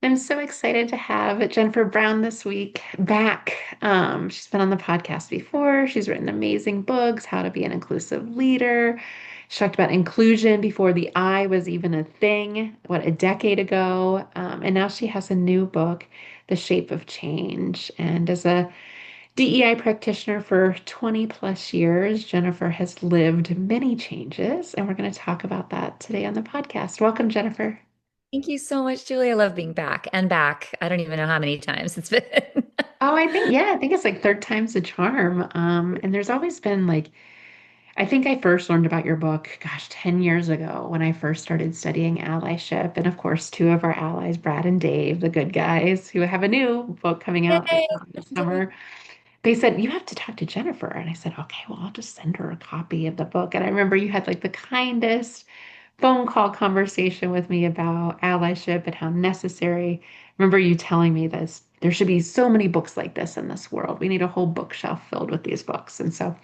I'm so excited to have Jennifer Brown this week back. She's been on the podcast before. She's written amazing books, How to Be an Inclusive Leader. She talked about inclusion before the I was even a thing, what, a decade ago. And now she has a new book, The Shape of Change. And as a DEI practitioner for 20 plus years, Jennifer has lived many changes. And we're going to talk about that today on the podcast. Welcome, Jennifer. Thank you so much, Julie. I love being back and back. I don't even know how many times it's been. Oh, I think it's like third time's a charm. And there's always been like, I think I first learned about your book, gosh, 10 years ago when I first started studying allyship. And of course, two of our allies, Brad and Dave, the good guys, who have a new book coming out Yay. this summer, they said, you have to talk to Jennifer. And I said, okay, well, I'll just send her a copy of the book. And I remember you had like the kindest phone call conversation with me about allyship and how necessary. Remember you telling me this, there should be so many books like this in this world. We need a whole bookshelf filled with these books. And so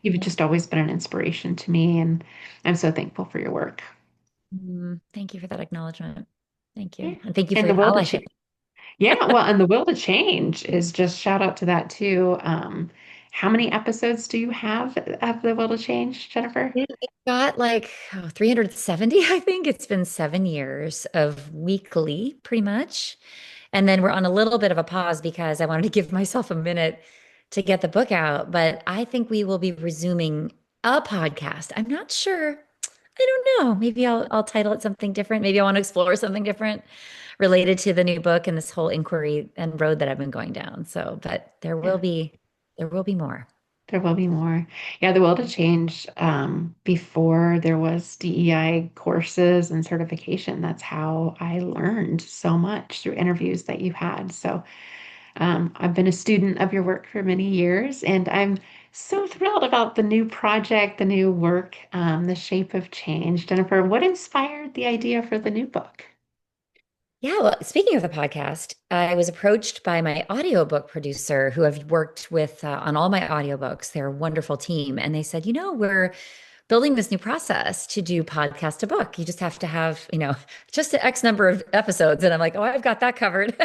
you've just always been an inspiration to me, and I'm so thankful for your work. Thank you for that acknowledgement. Thank Yeah. you. And thank you for And the your will to allyship. change. Yeah, well, and the will to change is just shout out to that too. How many episodes do you have of the will to change, Jennifer? It got like 370, I think. It's been 7 years of weekly, pretty much. And then we're on a little bit of a pause because I wanted to give myself a minute to get the book out. But I think we will be resuming a podcast. I'm not sure. I don't know. Maybe I'll title it something different. Maybe I want to explore something different related to the new book and this whole inquiry and road that I've been going down. So, but Yeah. there will be more. There will be more. Yeah, the world had changed before there was DEI courses and certification. That's how I learned so much through interviews that you had. So I've been a student of your work for many years, and I'm so thrilled about the new project, the new work, The Shape of Change. Jennifer, what inspired the idea for the new book? Yeah, well, speaking of the podcast, I was approached by my audiobook producer who I've worked with on all my audiobooks. They're a wonderful team. And they said, we're building this new process to do podcast to book. You just have to have, just an X number of episodes. And I'm like, oh, I've got that covered.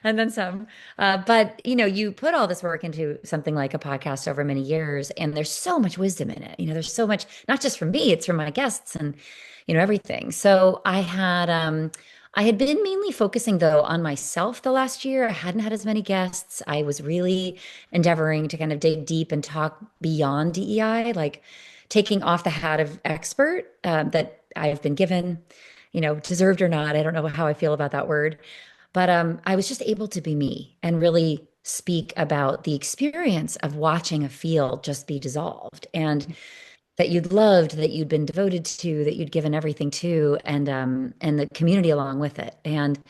And then some. But, you put all this work into something like a podcast over many years, and there's so much wisdom in it. There's so much, not just from me, it's from my guests and, everything. So I had been mainly focusing though on myself the last year. I hadn't had as many guests. I was really endeavoring to kind of dig deep and talk beyond DEI, like taking off the hat of expert that I've been given, deserved or not. I don't know how I feel about that word, but I was just able to be me and really speak about the experience of watching a field just be dissolved and that you'd loved, that you'd been devoted to, that you'd given everything to, and the community along with it. And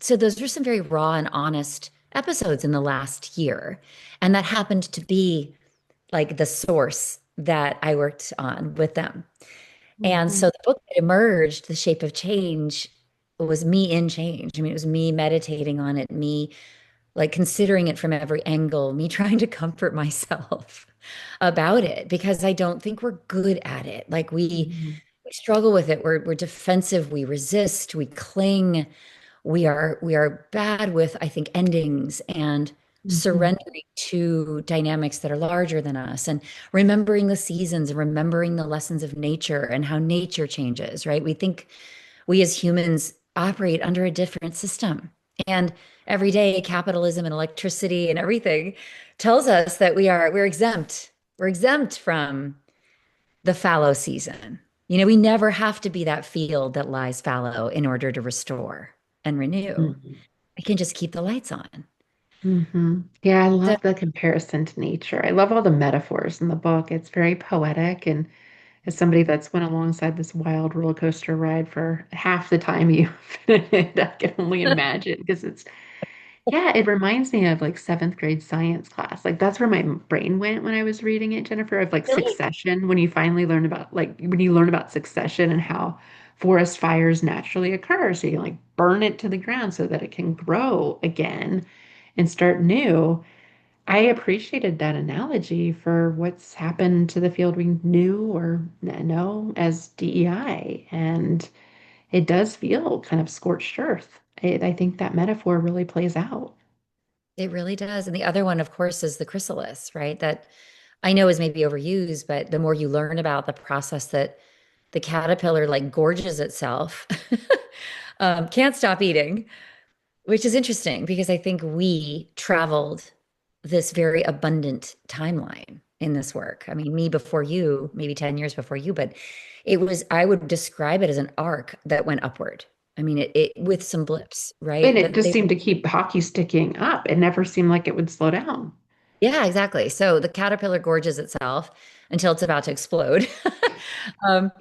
so those were some very raw and honest episodes in the last year. And that happened to be like the source that I worked on with them. And Mhm. so the book that emerged, The Shape of Change, was me in change. I mean, it was me meditating on it, me like considering it from every angle, me trying to comfort myself about it because I don't think we're good at it. Like Mhm. we struggle with it. We're defensive, we resist, we cling. We are bad with, I think, endings and Mhm. surrendering to dynamics that are larger than us and remembering the seasons and remembering the lessons of nature and how nature changes, right? We think we as humans operate under a different system. And every day, capitalism and electricity and everything tells us that we're exempt. We're exempt from the fallow season. We never have to be that field that lies fallow in order to restore and renew. Mhm. We can just keep the lights on. Yeah, I So love the comparison to nature. I love all the metaphors in the book. It's very poetic, and as somebody that's went alongside this wild roller coaster ride for half the time you've been in it, I can only imagine because yeah, it reminds me of like seventh grade science class. Like that's where my brain went when I was reading it, Jennifer, of like really, succession, when you finally learn about like when you learn about succession and how forest fires naturally occur. So you can like burn it to the ground so that it can grow again and start new. I appreciated that analogy for what's happened to the field we knew or know as DEI. And it does feel kind of scorched earth. I think that metaphor really plays out. It really does. And the other one, of course, is the chrysalis, right? That I know is maybe overused, but the more you learn about the process that the caterpillar like gorges itself, can't stop eating, which is interesting because I think we traveled this very abundant timeline in this work. I mean, me before you, maybe 10 years before you, but I would describe it as an arc that went upward. I mean, it with some blips, And right? it But just they seemed to keep hockey sticking up. It never seemed like it would slow down. Yeah, exactly. So the caterpillar gorges itself until it's about to explode. Um,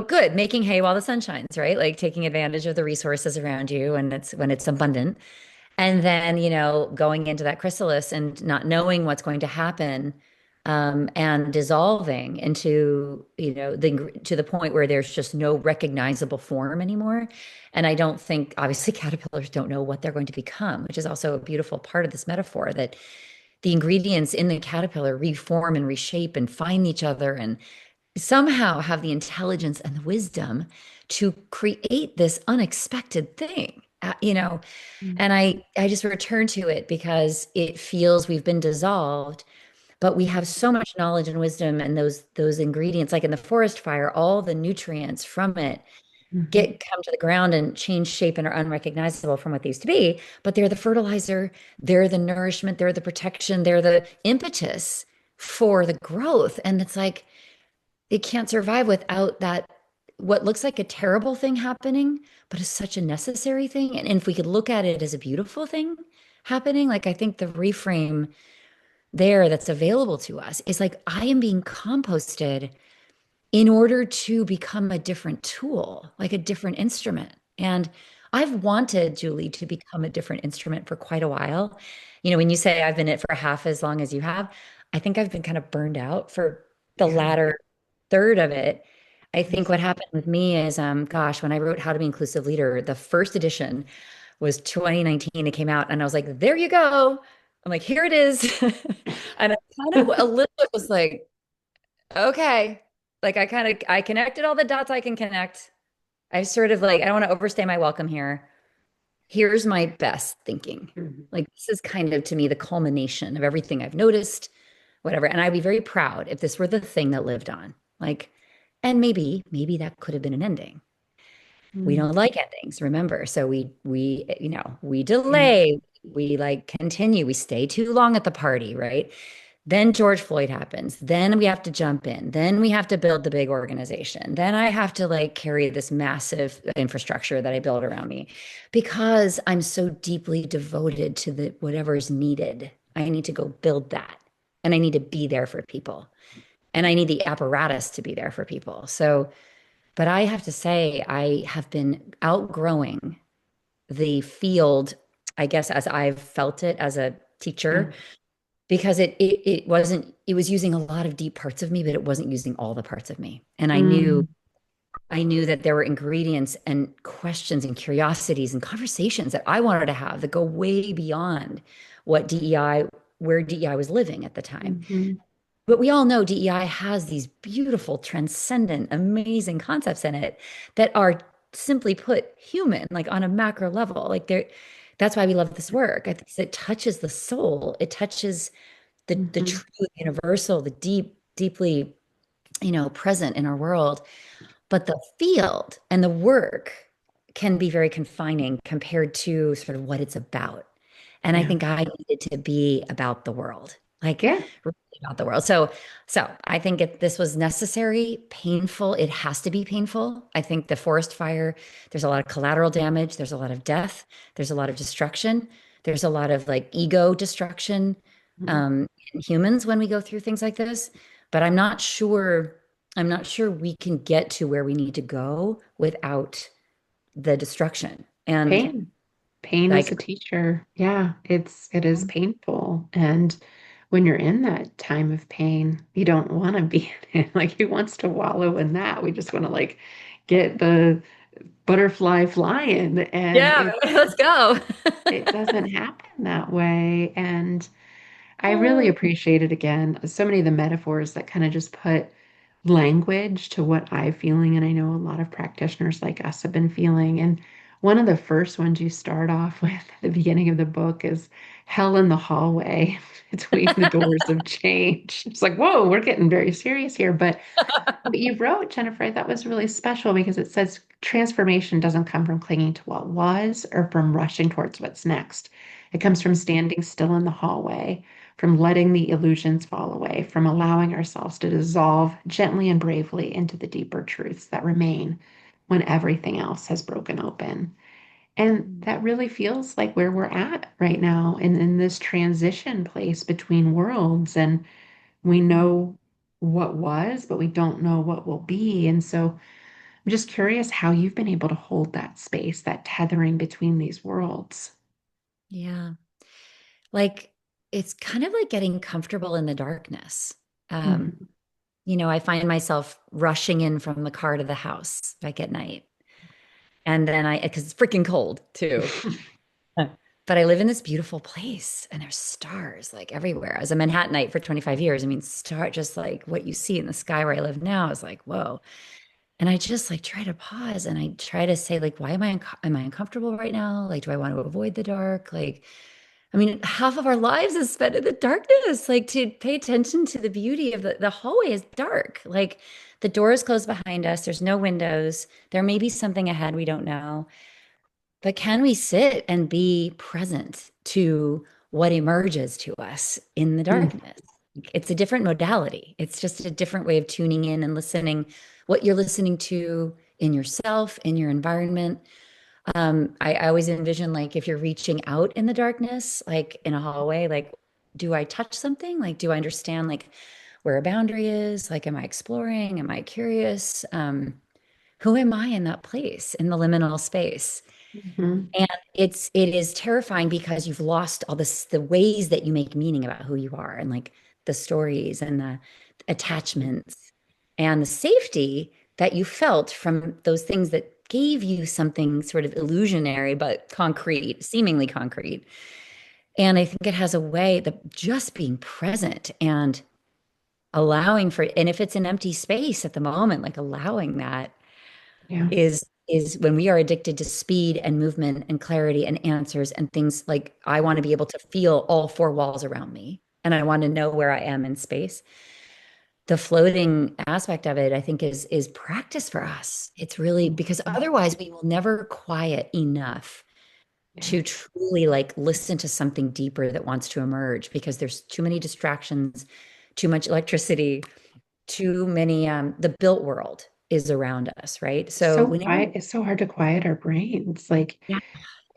good, making hay while the sun shines, right? Like taking advantage of the resources around you and it's when it's abundant. And then, going into that chrysalis and not knowing what's going to happen, and dissolving into, to the point where there's just no recognizable form anymore. And I don't think, obviously, caterpillars don't know what they're going to become, which is also a beautiful part of this metaphor that the ingredients in the caterpillar reform and reshape and find each other and somehow have the intelligence and the wisdom to create this unexpected thing. Mm. And I just return to it because it feels we've been dissolved, but we have so much knowledge and wisdom and those ingredients, like in the forest fire, all the nutrients from it Mhm. get come to the ground and change shape and are unrecognizable from what they used to be, but they're the fertilizer, they're the nourishment, they're the protection, they're the impetus for the growth. And it's like it can't survive without that, what looks like a terrible thing happening, but is such a necessary thing. And if we could look at it as a beautiful thing happening, like I think the reframe there that's available to us is like I am being composted in order to become a different tool, like a different instrument. And I've wanted, Julie, to become a different instrument for quite a while. When you say I've been in it for half as long as you have, I think I've been kind of burned out for the Yeah. latter third of it. I think Yes. what happened with me is, gosh, when I wrote How to Be Inclusive Leader, the first edition was 2019. It came out, and I was like, there you go. I'm like, here it is. And I kind of a little bit was like, okay. Like I connected all the dots I can connect. I sort of like, I don't want to overstay my welcome here. Here's my best thinking. Mhm. Like this is kind of to me the culmination of everything I've noticed, whatever. And I'd be very proud if this were the thing that lived on. Like, and maybe that could have been an ending. We Mm. don't like endings, remember. So we Yeah. delay, we like continue, we stay too long at the party, right? Then George Floyd happens. Then we have to jump in. Then we have to build the big organization. Then I have to like carry this massive infrastructure that I build around me because I'm so deeply devoted to the whatever is needed. I need to go build that. And I need to be there for people. And I need the apparatus to be there for people. So, but I have to say, I have been outgrowing the field, I guess, as I've felt it as a Yeah. teacher because it wasn't it was using a lot of deep parts of me, but it wasn't using all the parts of me. And Mm. I knew that there were ingredients and questions and curiosities and conversations that I wanted to have that go way beyond what DEI where DEI was living at the time. Mhm. But we all know DEI has these beautiful, transcendent, amazing concepts in it that are simply put human, like on a macro level. That's why we love this work. I think it touches the soul. It touches the Mhm. true, the universal, the deeply, present in our world. But the field and the work can be very confining compared to sort of what it's about. And I Yeah. think I needed to be about the world, like Yeah. really about the world. So I think this was necessary, painful. It has to be painful. I think the forest fire, there's a lot of collateral damage. There's a lot of death. There's a lot of destruction. There's a lot of like ego destruction, Mhm. in humans when we go through things like this. But I'm not sure we can get to where we need to go without the destruction. And Pain. Pain is like, a teacher. Yeah, it is painful. And when you're in that time of pain, you don't want to be in it. Like who wants to wallow in that? We just want to like get the butterfly flying. And yeah, let's go. it doesn't happen that way. And I really appreciated again so many of the metaphors that kind of just put language to what I'm feeling. And I know a lot of practitioners like us have been feeling. And one of the first ones you start off with at the beginning of the book is hell in the hallway between the doors of change. It's like, whoa, we're getting very serious here. But what you wrote, Jennifer, I thought was really special because it says transformation doesn't come from clinging to what was or from rushing towards what's next. It comes from standing still in the hallway, from letting the illusions fall away, from allowing ourselves to dissolve gently and bravely into the deeper truths that remain when everything else has broken open. And that really feels like where we're at right now in this transition place between worlds. And we know what was, but we don't know what will be. And so I'm just curious how you've been able to hold that space, that tethering between these worlds. Yeah. Like it's kind of like getting comfortable in the darkness. Um, Mhm. I find myself rushing in from the car to the house like at night. And then because it's freaking cold too. But I live in this beautiful place and there's stars like everywhere. As a Manhattanite for 25 years, I mean, just like what you see in the sky where I live now is like, whoa. And I just like try to pause and I try to say, like, why am I uncomfortable right now? Like, do I want to avoid the dark? Like, I mean, half of our lives is spent in the darkness. Like to pay attention to the beauty of the hallway is dark. Like the door is closed behind us. There's no windows. There may be something ahead we don't know. But can we sit and be present to what emerges to us in the Mm, darkness? It's a different modality. It's just a different way of tuning in and listening, what you're listening to in yourself, in your environment. I always envision like if you're reaching out in the darkness, like in a hallway, like, do I touch something? Like, do I understand like where a boundary is? Like, am I exploring? Am I curious? Who am I in that place, in the liminal space? mhm, And it is terrifying because you've lost all this the ways that you make meaning about who you are and like the stories and the attachments and the safety that you felt from those things that gave you something sort of illusionary but concrete, seemingly concrete. And I think it has a way that just being present and allowing for, and if it's an empty space at the moment, like allowing that yeah. is when we are addicted to speed and movement and clarity and answers and things like I want to be able to feel all four walls around me and I want to know where I am in space. The floating aspect of it, I think, is practice for us. It's really because Mhm. otherwise we will never quiet enough Yeah. to truly like listen to something deeper that wants to emerge because there's too many distractions, too much electricity, too many the built world is around us, right? So So we never quiet, it's so hard to quiet our brains. Like, yeah.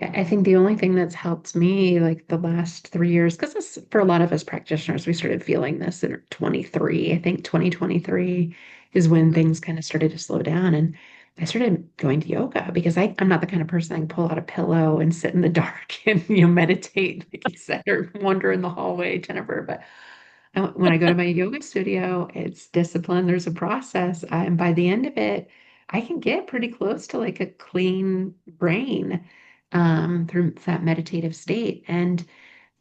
I think the only thing that's helped me like the last 3 years, because this for a lot of us practitioners, we started feeling this in 23. I think 2023 is when Mhm. things kind of started to slow down. And I started going to yoga because I'm not the kind of person that can pull out a pillow and sit in the dark and meditate, like you said, or wander in the hallway, Jennifer. But when I go to my yoga studio, it's discipline. There's a process. And by the end of it, I can get pretty close to like a clean brain through that meditative state. And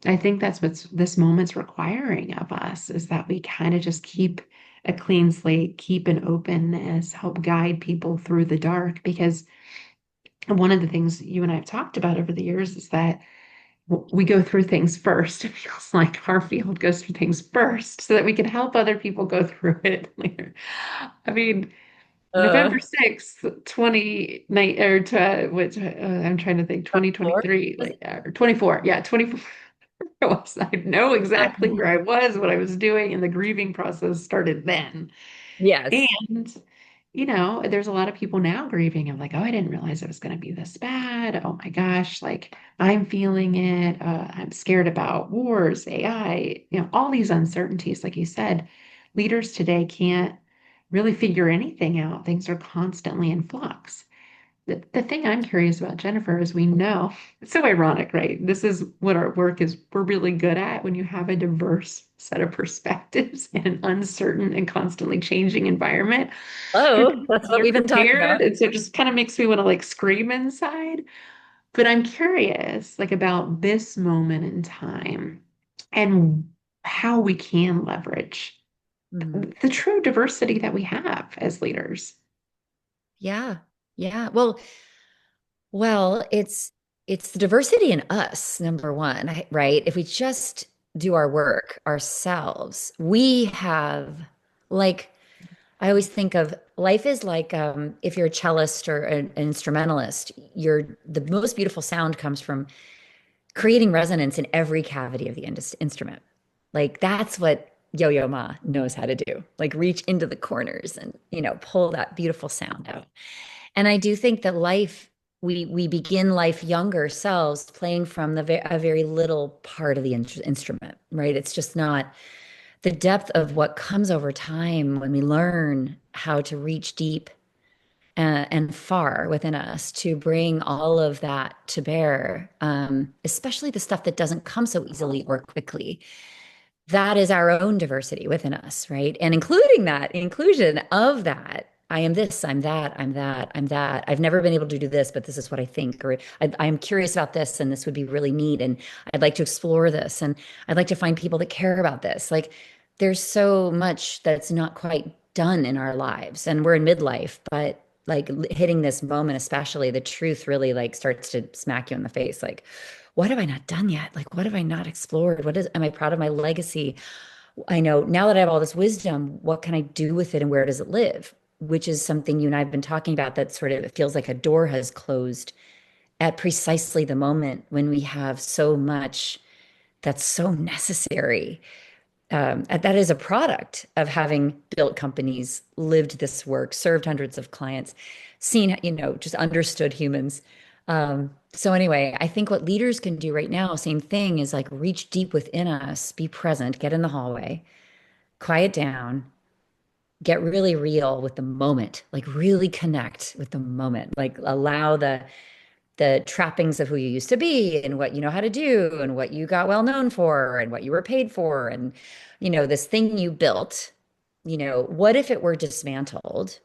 I think that's what this moment's requiring of us is that we kind of just keep a clean slate, keep an openness, help guide people through the dark. Because one of the things you and I have talked about over the years is that we go through things first. It feels like our field goes through things first so that we can help other people go through it later. I mean, Uh, November 6th, 29, or which I'm trying to think, Or 2023, was like, or 24. Yeah, 24. I know exactly it? where I was, what I was doing, and the grieving process started then. Yes. And, there's a lot of people now grieving. I'm like, oh, I didn't realize it was going to be this bad. Oh my gosh, like I'm feeling it. I'm scared about wars, AI, all these uncertainties. Like you said, leaders today can't really figure anything out. Things are constantly in flux. The thing I'm curious about, Jennifer, is we know it's so ironic, right? This is what our work is we're really good at when you have a diverse set of perspectives in an uncertain and constantly changing environment. Your Oh, that's people what are we've been talking prepared. about. And so it just kind of makes me want to like scream inside. But I'm curious, like about this moment in time and how we can leverage Mhm. the true diversity that we have as leaders. Yeah. Yeah. Well, it's the diversity in us, number one, right? If we just do our work ourselves, we have like I always think of life is like if you're a cellist or an instrumentalist, the most beautiful sound comes from creating resonance in every cavity of the instrument. Like that's what Yo-Yo Ma knows how to do. Like reach into the corners and, pull that beautiful sound out. And I do think that we begin life younger selves playing from a very little part of the instrument, right? It's just not the depth of what comes over time when we learn how to reach deep and far within us to bring all of that to bear, especially the stuff that doesn't come so easily or quickly. That is our own diversity within us, right? And including that inclusion of that. I am this, I'm that, I'm that, I'm that. I've never been able to do this, but this is what I think. Or I'm curious about this, and this would be really neat. And I'd like to explore this. And I'd like to find people that care about this. Like, there's so much that's not quite done in our lives. And we're in midlife, but like hitting this moment, especially, the truth really like starts to smack you in the face. Like, what have I not done yet? Like, what have I not explored? Am I proud of my legacy? I know now that I have all this wisdom, what can I do with it and where does it live? Which is something you and I have been talking about that sort of it feels like a door has closed at precisely the moment when we have so much that's so necessary. That is a product of having built companies, lived this work, served hundreds of clients, seen, just understood humans. So anyway, I think what leaders can do right now, same thing, is like reach deep within us, be present, get in the hallway, quiet down, get really real with the moment, like really connect with the moment, like allow the trappings of who you used to be and what you know how to do and what you got well known for and what you were paid for and this thing you built, what if it were dismantled?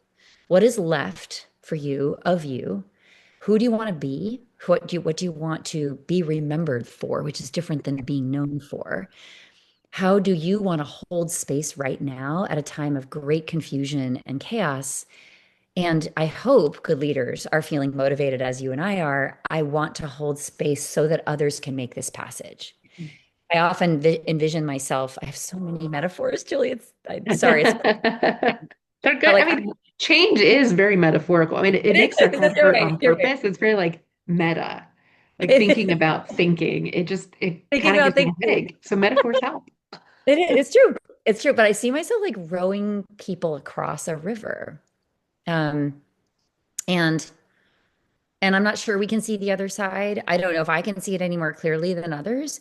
What is left for you of you? Who do you want to be? What do you want to be remembered for, which is different than being known for? How do you want to hold space right now at a time of great confusion and chaos? And I hope good leaders are feeling motivated as you and I are. I want to hold space so that others can make this passage. I often envision myself. I have so many metaphors, Julie. I'm sorry. It's They're but good. I like mean, change is very metaphorical. I mean, it makes our head you're hurt right. on You're right. purpose. It's very like meta, like It thinking is. about thinking. It Thinking kind of about gives me things. a headache. So metaphors help. It's true. It's true. But I see myself like rowing people across a river. Um, and and I'm not sure we can see the other side. I don't know if I can see it any more clearly than others,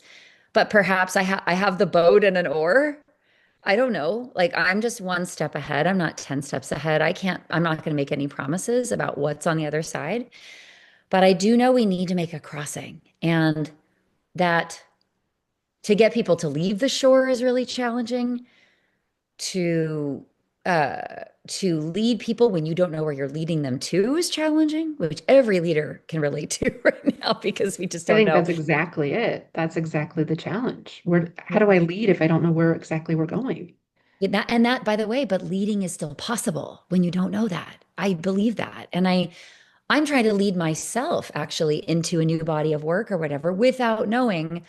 but perhaps I have the boat and an oar. I don't know. Like I'm just one step ahead. I'm not 10 steps ahead. I'm not going to make any promises about what's on the other side, but I do know we need to make a crossing and that to get people to leave the shore is really challenging to to lead people when you don't know where you're leading them to is challenging, which every leader can relate to right now because we just I don't think know. that's exactly it. That's exactly the challenge. How do I lead if I don't know where exactly we're going? And that, by the way, but leading is still possible when you don't know that. I believe that. And I'm trying to lead myself actually into a new body of work or whatever without knowing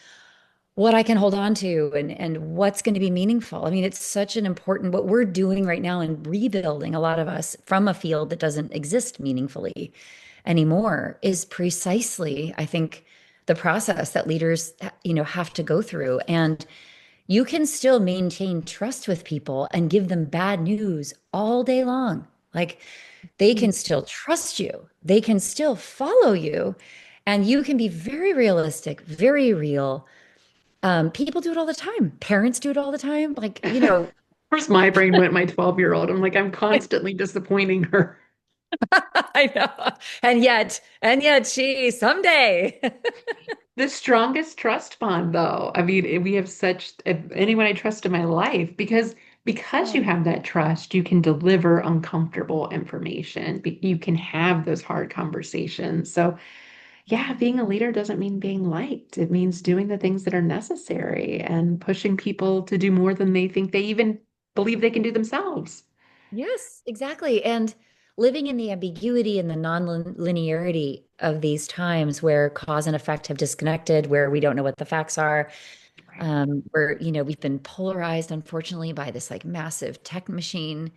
what I can hold on to and what's going to be meaningful. I mean, it's such an important what we're doing right now in rebuilding a lot of us from a field that doesn't exist meaningfully anymore is precisely, I think, the process that leaders, have to go through. And you can still maintain trust with people and give them bad news all day long. Like they can still trust you, they can still follow you, and you can be very realistic, very real. People do it all the time. Parents do it all the time. Like, First, my brain went my 12-year-old. I'm like, I'm constantly disappointing her. I know. And yet she someday. The strongest trust bond, though. I mean, we have such, if anyone I trust in my life, because you have that trust, you can deliver uncomfortable information. You can have those hard conversations. So, yeah, being a leader doesn't mean being liked. It means doing the things that are necessary and pushing people to do more than they think they even believe they can do themselves. Yes, exactly. And living in the ambiguity and the non-linearity of these times where cause and effect have disconnected, where we don't know what the facts are, Right. where, we've been polarized, unfortunately, by this like massive tech machine.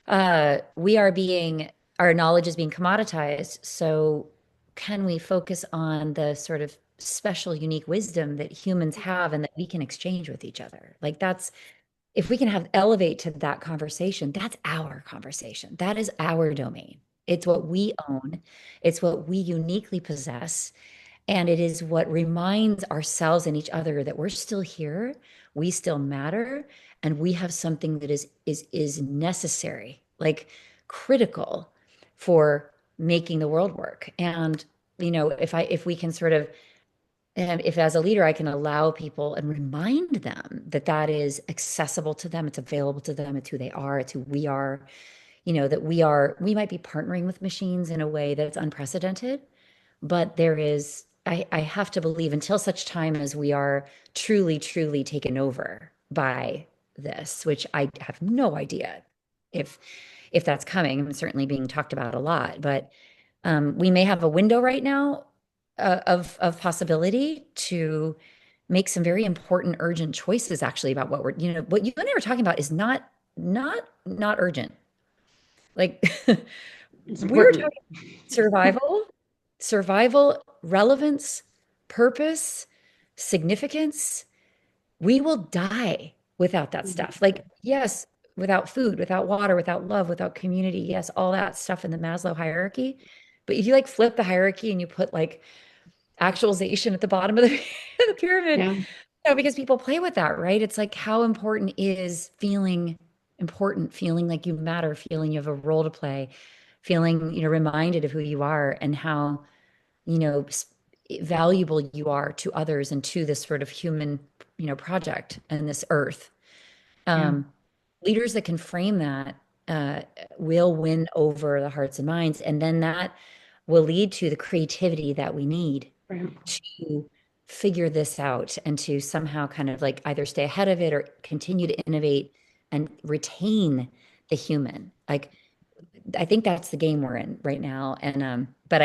We are being, our knowledge is being commoditized. So can we focus on the sort of special, unique wisdom that humans have and that we can exchange with each other? Like that's, if we can have elevate to that conversation, that's our conversation. That is our domain. It's what we own. It's what we uniquely possess. And it is what reminds ourselves and each other that we're still here, we still matter, and we have something that is necessary, like critical for making the world work. And if we can sort of and if as a leader, I can allow people and remind them that that is accessible to them, it's available to them, it's who they are, it's who we are, that we might be partnering with machines in a way that's unprecedented, but I have to believe until such time as we are truly, truly taken over by this, which I have no idea if if that's coming. I'm certainly being talked about a lot, but we may have a window right now of possibility to make some very important, urgent choices actually about what you and I were talking about is not urgent. Like It's we're important. talking survival, relevance, purpose, significance. We will die without that Mhm. stuff. Like, yes, without food, without water, without love, without community. Yes, all that stuff in the Maslow hierarchy. But if you like flip the hierarchy and you put like actualization at the bottom of the, the pyramid, Yeah, because people play with that, right? It's like how important is feeling important, feeling like you matter, feeling you have a role to play, feeling, reminded of who you are and how, you know, valuable you are to others and to this sort of human, project and this earth. yeah, Um, Leaders that can frame that uh, will win over the hearts and minds, and then that will lead to the creativity that we need right. to figure this out and to somehow kind of like either stay ahead of it or continue to innovate and retain the human. Like I think that's the game we're in right now. And but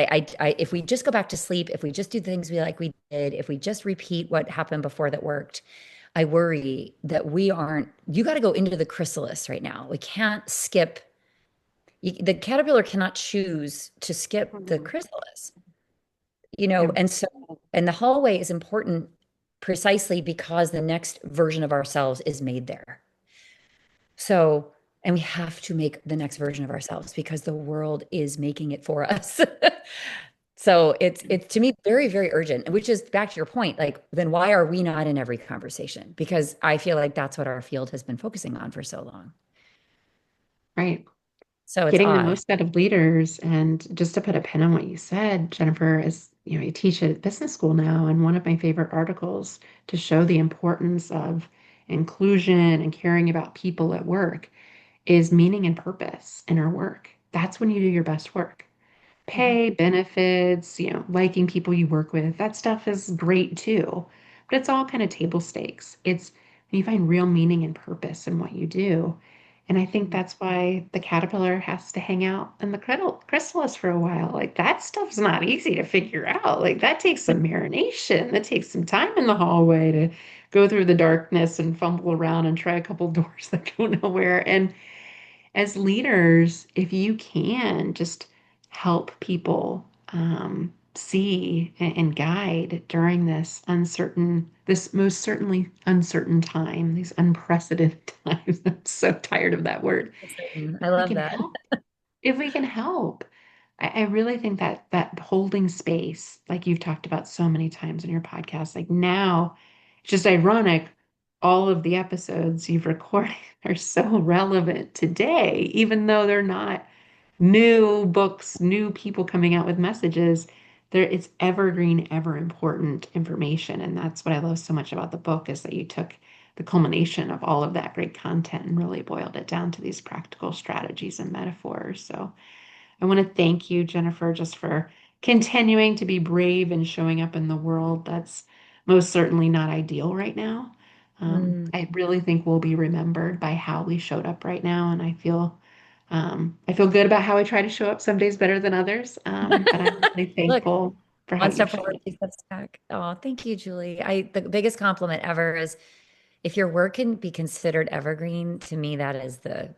if we just go back to sleep, if we just do things we did, if we just repeat what happened before that worked, I worry that we aren't. You got to go into the chrysalis right now. We can't skip. The caterpillar cannot choose to skip the Mhm. chrysalis. Yeah, And so and the hallway is important precisely because the next version of ourselves is made there. So, and we have to make the next version of ourselves because the world is making it for us. So it's to me very, very urgent, which is back to your point, like then why are we not in every conversation? Because I feel like that's what our field has been focusing on for so long. right. So it's Getting the odd. most out of leaders. And just to put a pin on what you said, Jennifer, is, you teach at business school now, and one of my favorite articles to show the importance of inclusion and caring about people at work is meaning and purpose in our work. That's when you do your best work. Mhm. Pay, benefits, liking people you work with, that stuff is great too. But it's all kind of table stakes. It's when you find real meaning and purpose in what you do. And I think Mhm. that's why the caterpillar has to hang out in the chrysalis for a while. Like that stuff's not easy to figure out. Like that takes some marination. That takes some time in the hallway to go through the darkness and fumble around and try a couple doors that go nowhere. And as leaders, if you can just help people see and guide during this most certainly uncertain time, these unprecedented times. I'm so tired of that word. I If we love can that. help, if we can help, I really think that that holding space, like you've talked about so many times in your podcast, like now, it's just ironic. All of the episodes you've recorded are so relevant today, even though they're not new books, new people coming out with messages. It's evergreen, ever important information. And that's what I love so much about the book is that you took the culmination of all of that great content and really boiled it down to these practical strategies and metaphors. So I want to thank you, Jennifer, just for continuing to be brave and showing up in the world that's most certainly not ideal right now. Mm. I really think we'll be remembered by how we showed up right now, and I feel good about how I try to show up some days better than others. But I'm really Look, thankful for how one you've step shown forward, up. two steps back. Oh, thank you, Julie. The biggest compliment ever is if your work can be considered evergreen, to me, that is the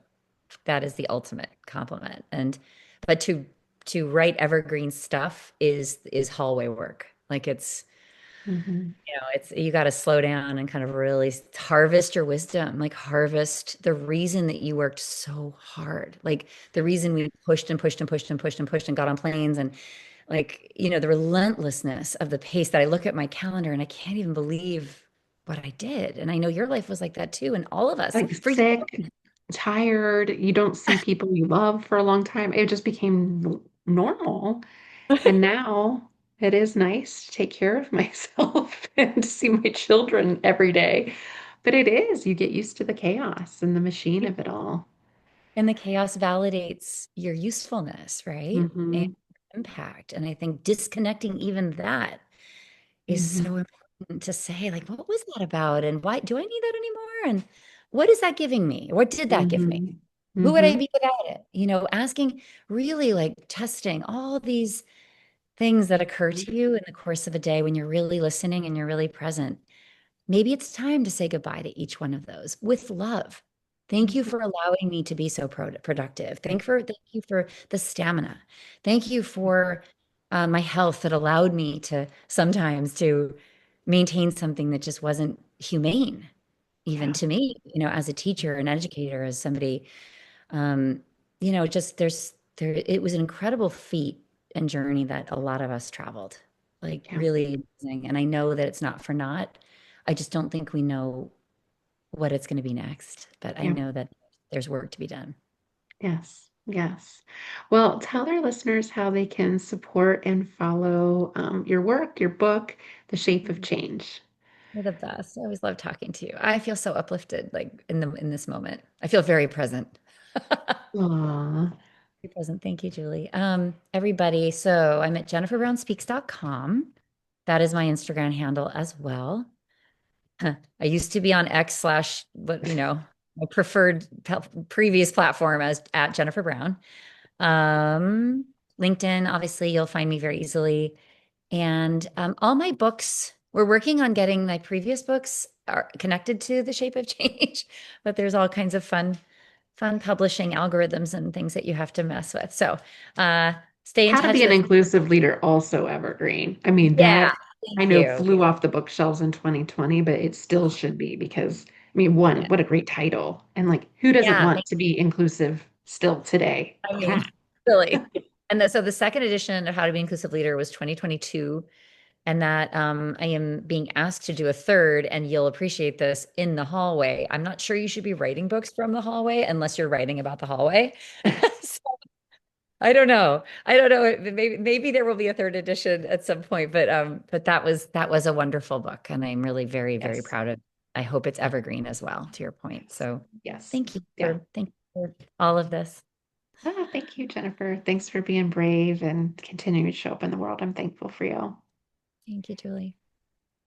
ultimate compliment. And but to write evergreen stuff is hallway work. Like Hmm. it's you got to slow down and kind of really harvest your wisdom, like harvest the reason that you worked so hard, like the reason we pushed and pushed and pushed and pushed and pushed and got on planes and like, the relentlessness of the pace that I look at my calendar and I can't even believe what I did. And I know your life was like that too, and all of us Like for sick, tired, you don't see people you love for a long time. It just became normal. And now it is nice to take care of myself and to see my children every day. But it is, you get used to the chaos and the machine of it all. And the chaos validates your usefulness, right? And Hmm. impact. And I think disconnecting even that is Hmm. so important to say, like, what was that about? And why do I need that anymore? And what is that giving me? What did that give me? Hmm. Who would I Hmm. be without it? Asking really like testing all these things that occur to you in the course of a day when you're really listening and you're really present. Maybe it's time to say goodbye to each one of those with love. Thank you for allowing me to be so productive. Thank you for the stamina. Thank you for my health that allowed me to sometimes to maintain something that just wasn't humane, even Yeah, to me, as a teacher, an educator, as somebody, um, just it was an incredible feat and journey that a lot of us traveled, like yeah, really amazing. And I know that it's not for naught. I just don't think we know what it's going to be next, but I yeah. know that there's work to be done. Yes, yes. Well, tell our listeners how they can support and follow your work, your book, The Shape of Change. You're the best. I always love talking to you. I feel so uplifted, like in this moment. I feel very present. Aw, Very present. Thank you, Julie. Everybody. So I'm at jenniferbrownspeaks.com. That is my Instagram handle as well. I used to be on X slash, what, my preferred previous platform as at Jennifer Brown. Um, LinkedIn, obviously, you'll find me very easily. And all my books, we're working on getting my previous books are connected to the Shape of Change, but there's all kinds of fun publishing algorithms and things that you have to mess with. So uh, stay in how to touch be an with, inclusive leader, also evergreen. I mean, yeah, that I thank know you. flew off the bookshelves in 2020, but it still should be because, I mean, one, Yeah, what a great title. And like, who doesn't yeah. want to be inclusive still today? I Come mean, on. silly. And so the second edition of How to Be Inclusive Leader was 2022. And that I am being asked to do a third, and you'll appreciate this in the hallway. I'm not sure you should be writing books from the hallway unless you're writing about the hallway. So, I don't know. I don't know. Maybe there will be a third edition at some point, but that was a wonderful book, and I'm really very, very Yes, proud of. I hope it's evergreen as well, to your point. yes, So yes. thank Yeah. you for all of this. Thank you, Jennifer. Thanks for being brave and continuing to show up in the world. I'm thankful for you. Thank you, Julie.